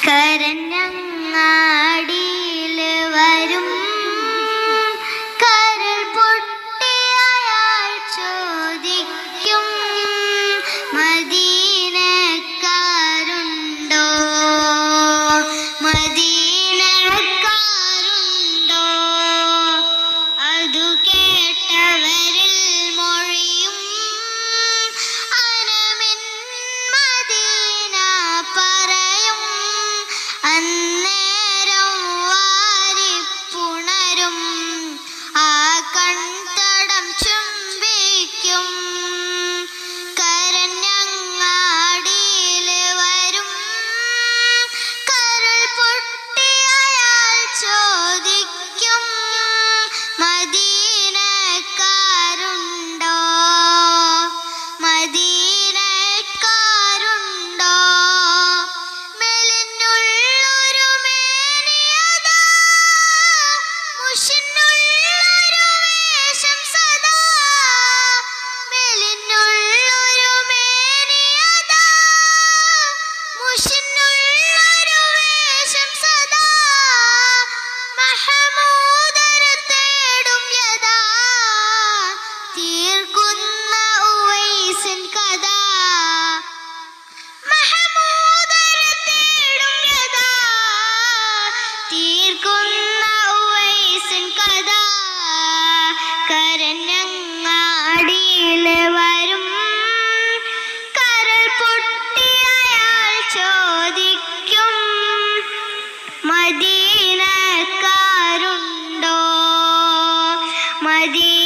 കരഞ്ഞങ്ങാടിയിൽ വരും കരൾ പൊട്ടി അയാൾ ചോദിക്കും, മദീനക്കാരുണ്ടോ, മദീനക്കാരുണ്ടോ? അതു കേട്ടവരിൽ മൊഴിയും, അനമിൻ മദീന പറയും. അന്നേരം വാരിപ്പുണരും, ആ കൺതടം ചുംബിക്കും. കരഞ്ഞങ്ങാടിയിൽ വരും കരൾ പൊട്ടി അയാൾ ചോദിക്കും, മദീനക്കാരുണ്ടോ, മദീനക്കാരുണ്ടോ? മെലിഞ്ഞുള്ളൊരു മേനിയതാ, മുഷിഞ്ഞുള്ളൊരു വേഷം സദാ. മെലിഞ്ഞുള്ളൊരു മേനിയതാ, മുഷിഞ്ഞുള്ളൊരു വേഷം സദാ. മഹമൂദരെ തേടും യദാ, തീർക്കുന്ന ഉവൈസിൻ കഥ. മഹമൂദരെ തേടും യദാ, തീർക്കുന്ന ഉവൈസിൻ കഥ. കരഞ്ഞങ്ങാടിയിൽ വരും കരൾ പൊട്ടി അയാൾ ചോദിക്കും, മദീനക്കാരുണ്ടോ, മദീന